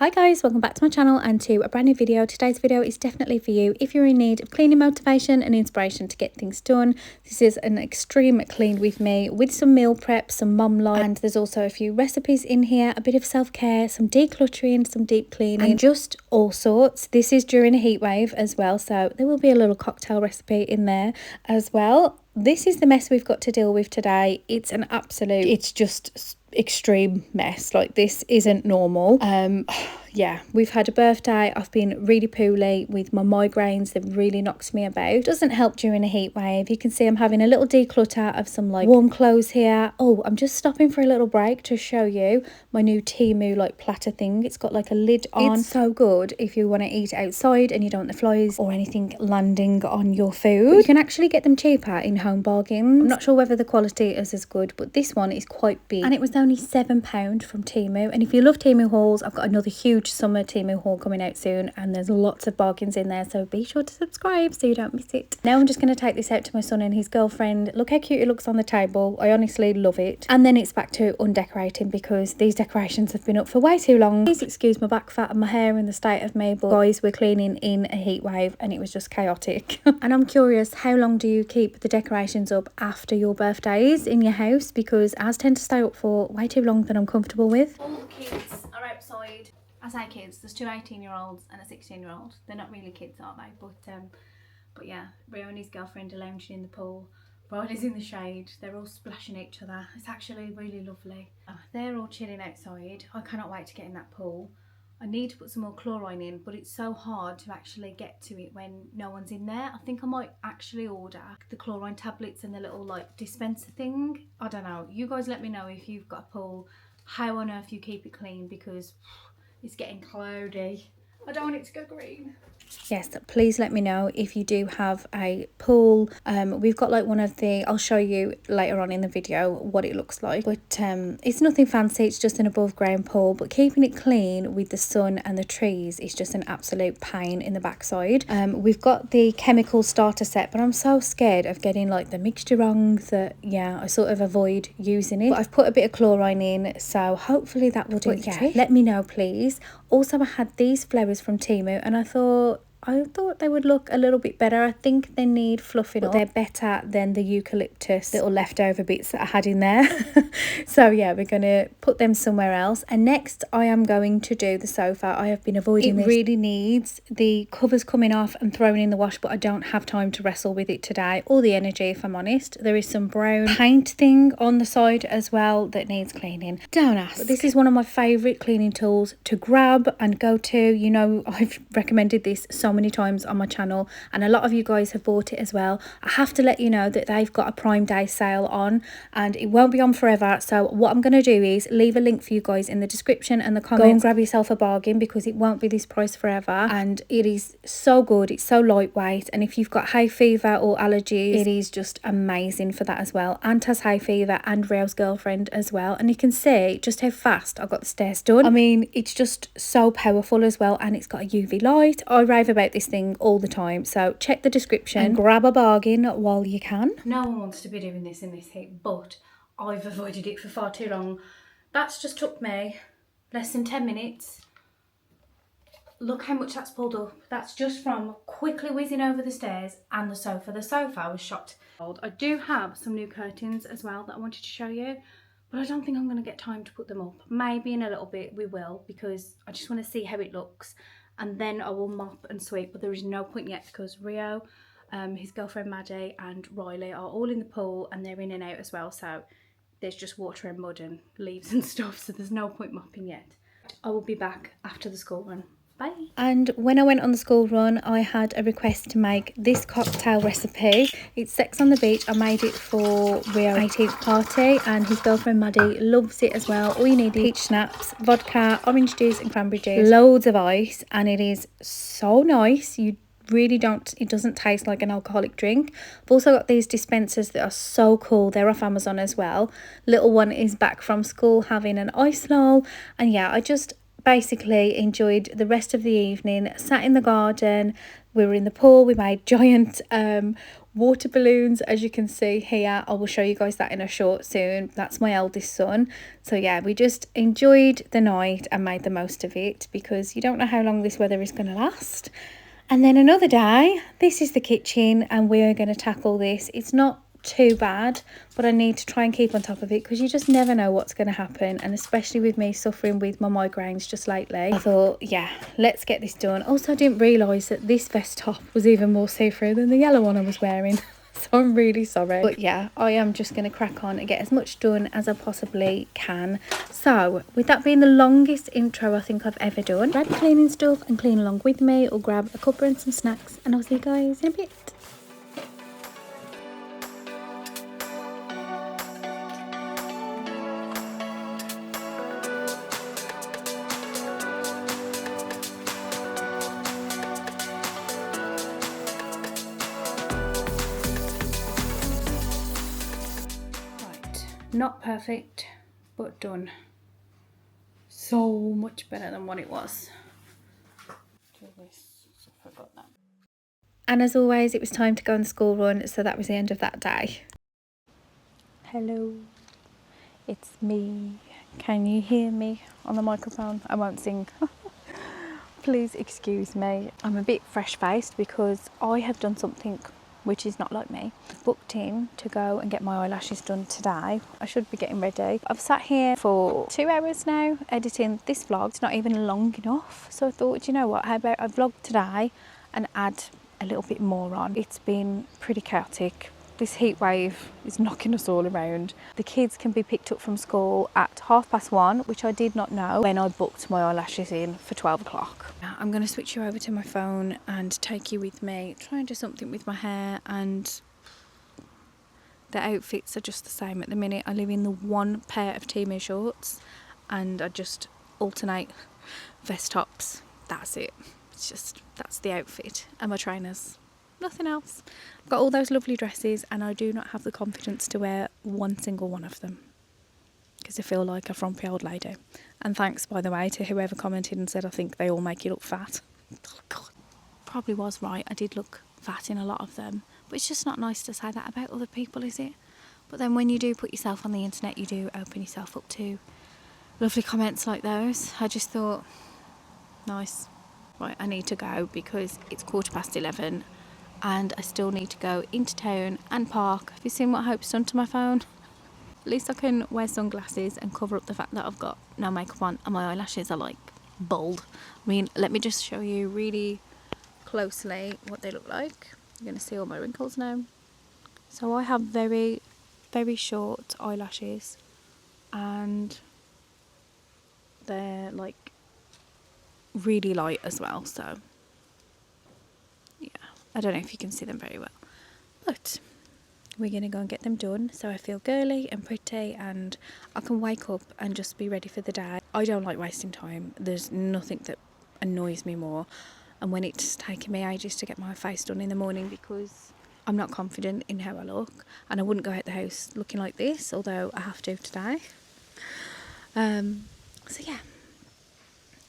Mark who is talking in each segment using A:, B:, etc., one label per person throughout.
A: Hi guys, welcome back to my channel and to a brand new video. Today's video is definitely for you if you're in need of cleaning motivation and inspiration to get things done. This is an extreme clean with me with some meal prep, some mum life, and there's also a few recipes in here, a bit of self-care, some decluttering, some deep cleaning, and just all sorts. This is during a heat wave as well, so there will be a little cocktail recipe in there as well. This is the mess we've got to deal with today. It's an absolute, it's just extreme mess. Like, this isn't normal. Yeah, we've had a birthday. I've been really poorly with my migraines. They've really knocked me about. Doesn't help during a heat wave. You can see I'm having a little declutter of some like warm clothes here. Oh, I'm just stopping for a little break to show you my new Temu like platter thing. It's got like a lid on. It's so good if you want to eat outside and you don't want the flies or anything landing on your food. But you can actually get them cheaper in home bargains. I'm not sure whether the quality is as good, but this one is quite big and it was only £7 from Temu. And if you love Temu hauls, I've got another huge summer Temu haul coming out soon and there's lots of bargains in there, so be sure to subscribe so you don't miss it. Now I'm just going to take this out to my son and his girlfriend. Look how cute it looks on the table. I honestly love it. And then it's back to undecorating because these decorations have been up for way too long. Please excuse my back fat and my hair and the state of me, but guys, we're cleaning in a heat wave and it was just chaotic. And I'm curious, how long do you keep the decorations up after your birthdays in your house? Because ours tend to stay up for way too long than I'm comfortable with. All the kids are outside. I say kids, there's two 18-year-olds and a 16-year-old. They're not really kids, are they? But yeah, Rio and his girlfriend are lounging in the pool. Riley's in the shade. They're all splashing each other. It's actually really lovely. They're all chilling outside. I cannot wait to get in that pool. I need to put some more chlorine in, but it's so hard to actually get to it when no one's in there. I think I might actually order the chlorine tablets and the little like dispenser thing. I don't know. You guys let me know if you've got a pool, how on earth you keep it clean, because it's getting cloudy. I don't want it to go green. Yes, please let me know if you do have a pool. We've got like one of the, I'll show you later on in the video what it looks like, but it's nothing fancy. It's just an above ground pool, but keeping it clean with the sun and the trees is just an absolute pain in the backside. We've got the chemical starter set, but I'm so scared of getting like the mixture wrong that I sort of avoid using it. But I've put a bit of chlorine in, so hopefully that will do the trick. Let me know please. Also, I had these flowers from Temu and I thought they would look a little bit better. I think they need fluffing up. They're better than the eucalyptus little leftover bits that I had in there. So yeah, we're going to put them somewhere else. And next I am going to do the sofa. I have been avoiding this. It really needs the covers coming off and thrown in the wash, but I don't have time to wrestle with it today, or the energy if I'm honest. There is some brown paint thing on the side as well that needs cleaning. Don't ask. But this is one of my favourite cleaning tools to grab and go to. You know, I've recommended this so many times on my channel and a lot of you guys have bought it as well. I have to let you know that they've got a Prime Day sale on and it won't be on forever, so what I'm going to do is leave a link for you guys in the description and the comments. Go and grab yourself a bargain because it won't be this price forever, and it is so good. It's so lightweight, and if you've got hay fever or allergies, it is just amazing for that as well. Ant has hay fever and Rio's girlfriend as well, and you can see just how fast I got the stairs done. I mean, it's just so powerful as well, and it's got a UV light. I rave about this thing all the time, so check the description and grab a bargain while you can. No one wants to be doing this in this heat, but I've avoided it for far too long. That's just took me less than 10 minutes. Look how much that's pulled up. That's just from quickly whizzing over the stairs and the sofa. The sofa was shocked. I do have some new curtains as well that I wanted to show you, but I don't think I'm going to get time to put them up. Maybe in a little bit we will, because I just want to see how it looks. And then I will mop and sweep, but there is no point yet because Rio, his girlfriend Maddie and Riley are all in the pool and they're in and out as well, so there's just water and mud and leaves and stuff, so there's no point mopping yet. I will be back after the school run. Bye. And when I went on the school run, I had a request to make this cocktail recipe. It's Sex on the Beach. I made it for Rio's 18th party and his girlfriend Maddie loves it as well. All you need is peach schnapps, vodka, orange juice and cranberry juice, loads of ice, and it is so nice. You really don't, it doesn't taste like an alcoholic drink. I've also got these dispensers that are so cool. They're off Amazon as well. Little one is back from school having an ice lull, and yeah, I just basically enjoyed the rest of the evening, sat in the garden. We were in the pool. We made giant water balloons, as you can see here. I will show you guys that in a short soon. That's my eldest son. So yeah, we just enjoyed the night and made the most of it, because you don't know how long this weather is going to last. And then another day, this is the kitchen, and we are going to tackle this. It's not too bad, but I need to try and keep on top of it, because you just never know what's going to happen, and especially with me suffering with my migraines just lately, I thought, yeah, let's get this done. Also, I didn't realise that this vest top was even more see-through than the yellow one I was wearing. So I'm really sorry, but yeah, I am just going to crack on and get as much done as I possibly can. So with that being the longest intro I think I've ever done, grab your cleaning stuff and clean along with me, or grab a cuppa and some snacks, and I'll see you guys in a bit. Not perfect, but done. So much better than what it was. And as always, it was time to go on the school run, so that was the end of that day. Hello, it's me. Can you hear me on the microphone? I won't sing. Please excuse me. I'm a bit fresh-faced because I have done something which is not like me. I've booked in to go and get my eyelashes done today. I should be getting ready. I've sat here for 2 hours now editing this vlog. It's not even long enough. So I thought, you know what, how about I vlog today and add a little bit more on. It's been pretty chaotic. This heat wave is knocking us all around. The kids can be picked up from school at 1:30, which I did not know when I booked my eyelashes in for 12 o'clock. I'm going to switch you over to my phone and take you with me, try and do something with my hair, and the outfits are just the same at the minute. I live in the one pair of Teemu shorts and I just alternate vest tops. That's it. It's just, that's the outfit, and my trainers. Nothing else. I've got all those lovely dresses and I do not have the confidence to wear one single one of them, because I feel like a frumpy old lady. And thanks, by the way, to whoever commented and said I think they all make you look fat. Oh God, probably was right. I did look fat in a lot of them, but it's just not nice to say that about other people, is it? But then when you do put yourself on the internet, you do open yourself up to lovely comments like those. I just thought, nice. Right, I need to go because it's 11:15 and I still need to go into town and park. Have you seen what Hope's done to my phone? At least I can wear sunglasses and cover up the fact that I've got no makeup on and my eyelashes are like bald. I mean, let me just show you really closely what they look like. You're going to see all my wrinkles now. So I have very, very short eyelashes and they're like really light as well. So yeah, I don't know if you can see them very well, but we're going to go and get them done so I feel girly and pretty and I can wake up and just be ready for the day. I don't like wasting time. There's nothing that annoys me more, and when it's taken me ages to get my face done in the morning because I'm not confident in how I look, and I wouldn't go out the house looking like this, although I have to today. So yeah,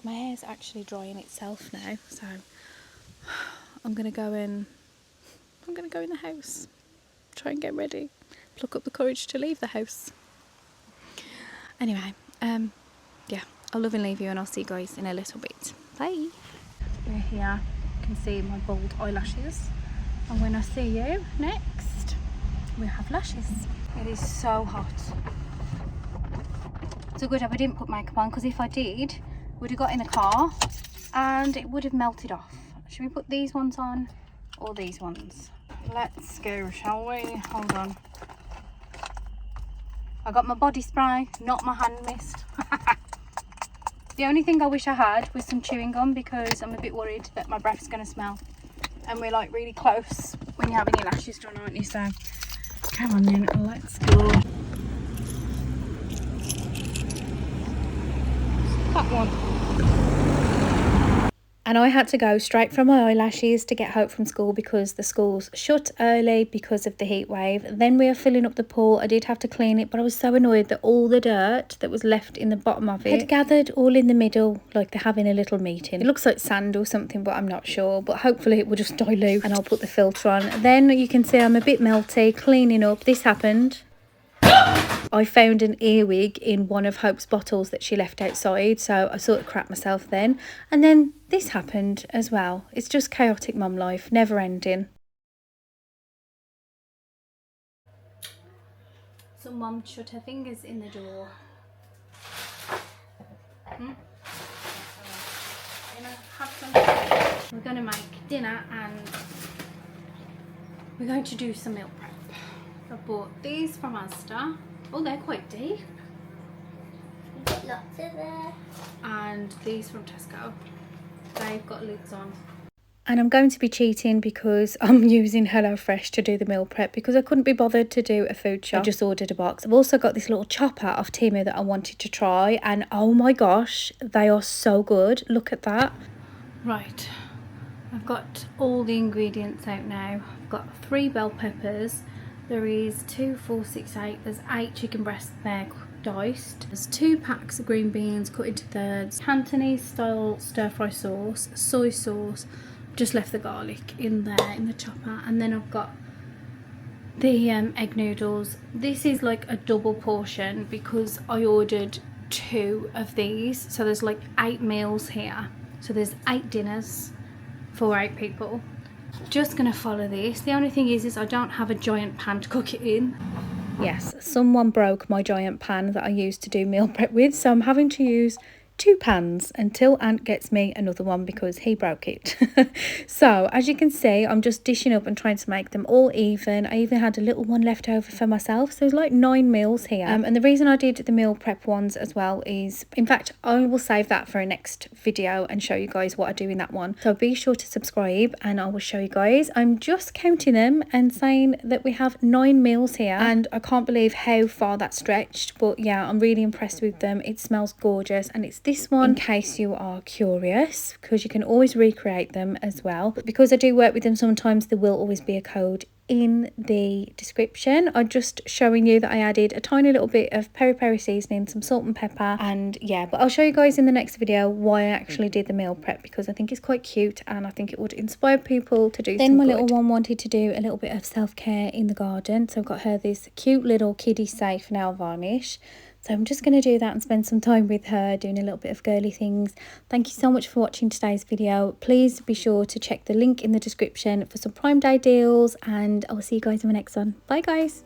A: my hair's actually drying itself now, so I'm going to go in the house, try and get ready, pluck up the courage to leave the house. Anyway, yeah, I'll love and leave you, and I'll see you guys in a little bit. Bye. We're here, you can see my bold eyelashes, and when I see you next, we have lashes. It is so hot. So good job I didn't put makeup on, because if I did, would have got in the car and it would have melted off. Should we put these ones on or these ones? Let's go, shall we? Hold on. I got my body spray, not my hand mist. The only thing I wish I had was some chewing gum, because I'm a bit worried that my breath's going to smell. And we're like really close when you're having your lashes done, aren't you? So come on then, let's go. That one. And I had to go straight from my eyelashes to get Hope from school because the school's shut early because of the heat wave. Then we are filling up the pool. I did have to clean it, but I was so annoyed that all the dirt that was left in the bottom of it had gathered all in the middle, like they're having a little meeting. It looks like sand or something, but I'm not sure. But hopefully it will just dilute and I'll put the filter on. Then you can see I'm a bit melty, cleaning up. This happened. I found an earwig in one of Hope's bottles that she left outside, so I sort of crapped myself then. And then this happened as well. It's just chaotic mum life, never ending. So mum shut her fingers in the door. We're going to make dinner and we're going to do some meal prep. I bought these from Asda. Oh, they're quite deep.
B: You get lots of there.
A: And these from Tesco. They've got lids on. And I'm going to be cheating because I'm using HelloFresh to do the meal prep because I couldn't be bothered to do a food shop. I just ordered a box. I've also got this little chopper off Temu that I wanted to try, and oh my gosh, they are so good. Look at that. Right, I've got all the ingredients out now. I've got 3 bell peppers. There is 2, 4, 6, 8. There's 8 chicken breasts there diced. There's 2 packs of green beans cut into thirds. Cantonese style stir fry sauce, soy sauce. Just left the garlic in there in the chopper. And then I've got the egg noodles. This is like a double portion because I ordered 2 of these. So there's like 8 meals here. So there's 8 dinners for 8 people. Just gonna follow this. The only thing is I don't have a giant pan to cook it in. Yes, someone broke my giant pan that I used to do meal prep with, so I'm having to use 2 pans until Ant gets me another one because he broke it. So as you can see, I'm just dishing up and trying to make them all even. I even had a little one left over for myself, so it's like 9 meals here. And the reason I did the meal prep ones as well is, in fact, I will save that for a next video and show you guys what I do in that one. So be sure to subscribe and I will show you guys. I'm just counting them and saying that we have 9 meals here, and I can't believe how far that stretched. But yeah, I'm really impressed with them. It smells gorgeous, and it's this one in case you are curious, because you can always recreate them as well. But because I do work with them sometimes, there will always be a code in the description. I'm just showing you that I added a tiny little bit of peri peri seasoning, some salt and pepper, and yeah, but I'll show you guys in the next video why I actually did the meal prep, because I think it's quite cute and I think it would inspire people to do. Then my little one wanted to do a little bit of self-care in the garden, so I've got her this cute little kiddie safe nail varnish. So I'm just going to do that and spend some time with her doing a little bit of girly things. Thank you so much for watching today's video. Please be sure to check the link in the description for some Prime Day deals, and I'll see you guys in the next one. Bye guys.